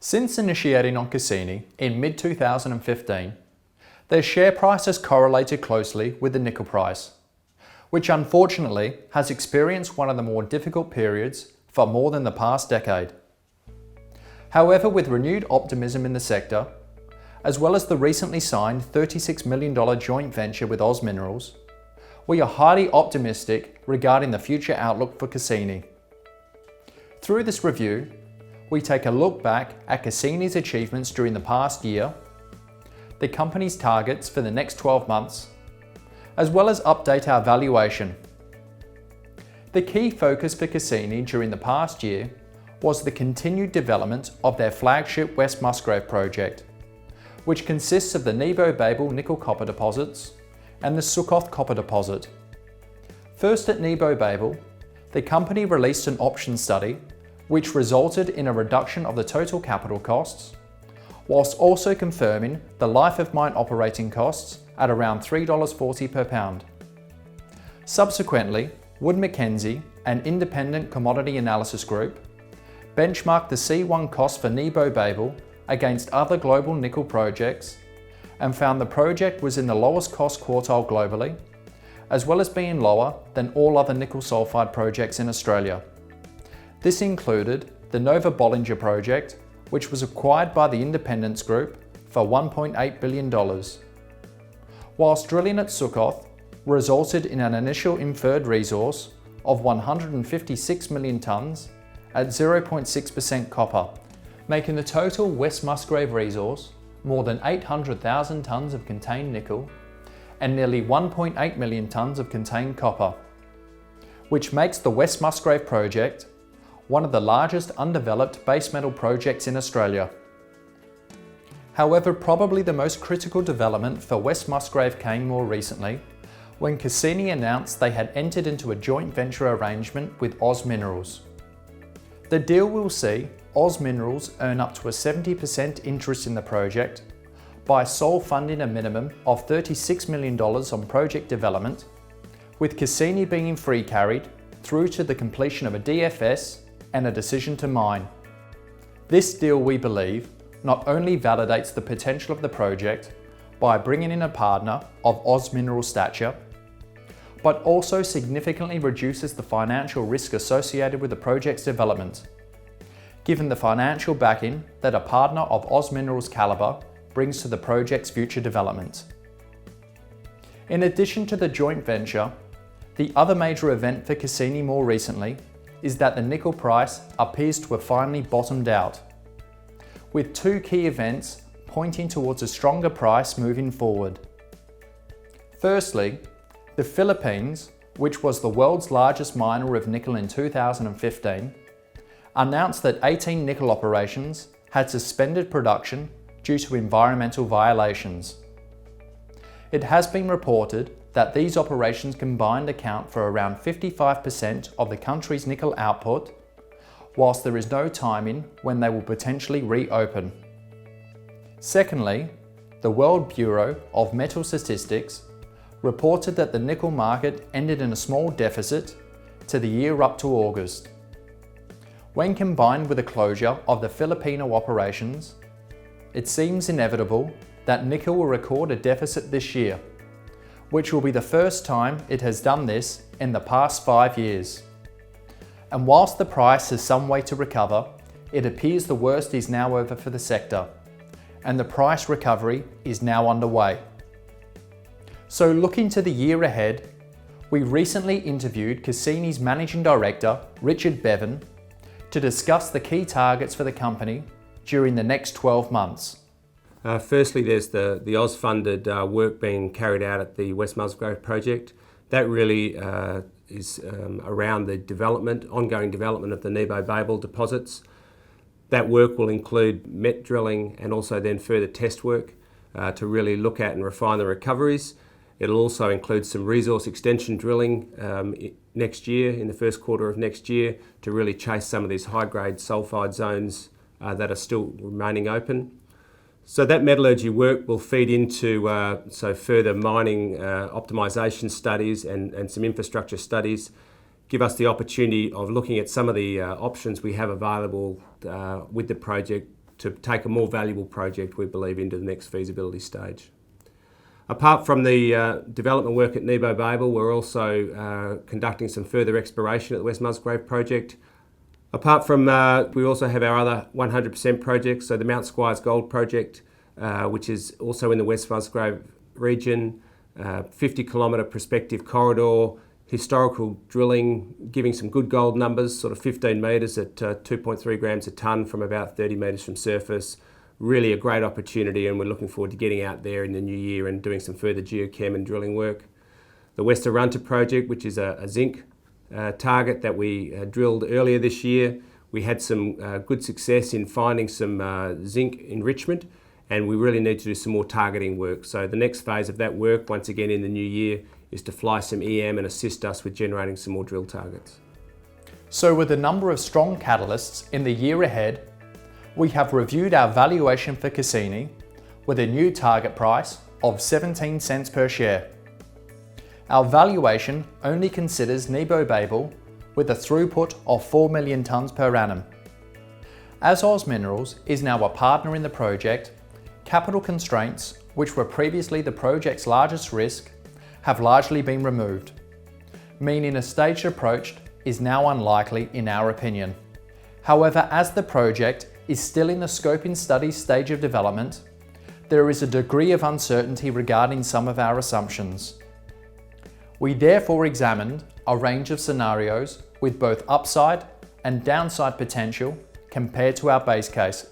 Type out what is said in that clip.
Since initiating on Cassini in mid-2015, their share price has correlated closely with the nickel price, which unfortunately has experienced one of the more difficult periods for more than the past decade. However, with renewed optimism in the sector, as well as the recently signed $36 million joint venture with OZ Minerals, we are highly optimistic regarding the future outlook for Cassini. Through this review, we take a look back at Cassini's achievements during the past year, the company's targets for the next 12 months, as well as update our valuation. The key focus for Cassini during the past year was the continued development of their flagship West Musgrave project, which consists of the Nebo-Babel nickel-copper deposits and the Succoth copper deposit. First at Nebo-Babel, the company released an option study which resulted in a reduction of the total capital costs, whilst also confirming the life of mine operating costs at around $3.40 per pound. Subsequently, Wood Mackenzie, an independent commodity analysis group, benchmarked the C1 cost for Nebo-Babel against other global nickel projects and found the project was in the lowest cost quartile globally, as well as being lower than all other nickel sulfide projects in Australia. This included the Nova-Bollinger project, which was acquired by the Independence Group for $1.8 billion. Whilst drilling at Succoth resulted in an initial inferred resource of 156 million tonnes at 0.6% copper, making the total West Musgrave resource more than 800,000 tonnes of contained nickel and nearly 1.8 million tonnes of contained copper, which makes the West Musgrave project one of the largest undeveloped base metal projects in Australia. However, probably the most critical development for West Musgrave came more recently, when Cassini announced they had entered into a joint venture arrangement with OZ Minerals. The deal will see OZ Minerals earn up to a 70% interest in the project by sole funding a minimum of $36 million on project development, with Cassini being free carried through to the completion of a DFS and a decision to mine. This deal, we believe, not only validates the potential of the project by bringing in a partner of OZ Minerals stature, but also significantly reduces the financial risk associated with the project's development, given the financial backing that a partner of OZ Minerals' calibre brings to the project's future development. In addition to the joint venture, the other major event for Cassini more recently is that the nickel price appears to have finally bottomed out, with two key events pointing towards a stronger price moving forward. Firstly, the Philippines, which was the world's largest miner of nickel in 2015, announced that 18 nickel operations had suspended production due to environmental violations. It has been reported that these operations combined account for around 55% of the country's nickel output, whilst there is no timing when they will potentially reopen. Secondly, the World Bureau of Metal Statistics reported that the nickel market ended in a small deficit to the year up to August. When combined with the closure of the Filipino operations, it seems inevitable that nickel will record a deficit this year, which will be the first time it has done this in the past 5 years. And whilst the price has some way to recover, it appears the worst is now over for the sector, and the price recovery is now underway. So looking to the year ahead, we recently interviewed Cassini's Managing Director, Richard Bevan, to discuss the key targets for the company during the next 12 months. Firstly, there's the OZ-funded work being carried out at the West Musgrave project. That really is around the ongoing development of the Nebo-Babel deposits. That work will include met drilling and also then further test work to really look at and refine the recoveries. It'll also include some resource extension drilling next year, in the first quarter of next year, to really chase some of these high-grade sulfide zones that are still remaining open. So that metallurgy work will feed into further mining optimisation studies and some infrastructure studies, give us the opportunity of looking at some of the options we have available with the project to take a more valuable project, we believe, into the next feasibility stage. Apart from the development work at Nebo-Babel, we're also conducting some further exploration at the West Musgrave project. Apart from, we also have our other 100% projects, so the Mount Squires Gold project, which is also in the West Musgrave region, 50-kilometre prospective corridor, historical drilling, giving some good gold numbers, sort of 15 metres at 2.3 grams a tonne from about 30 metres from surface. Really a great opportunity, and we're looking forward to getting out there in the new year and doing some further geochem and drilling work. The West Arunta project, which is a zinc target that we drilled earlier this year. We had some good success in finding some zinc enrichment, and we really need to do some more targeting work. So the next phase of that work, once again in the new year, is to fly some EM and assist us with generating some more drill targets. So with a number of strong catalysts in the year ahead, we have reviewed our valuation for Cassini with a new target price of 17 cents per share. Our valuation only considers Nebo-Babel with a throughput of 4 million tonnes per annum. As Oz Minerals is now a partner in the project, capital constraints, which were previously the project's largest risk, have largely been removed, meaning a staged approach is now unlikely in our opinion. However, as the project is still in the scoping study stage of development, there is a degree of uncertainty regarding some of our assumptions. We therefore examined a range of scenarios with both upside and downside potential compared to our base case.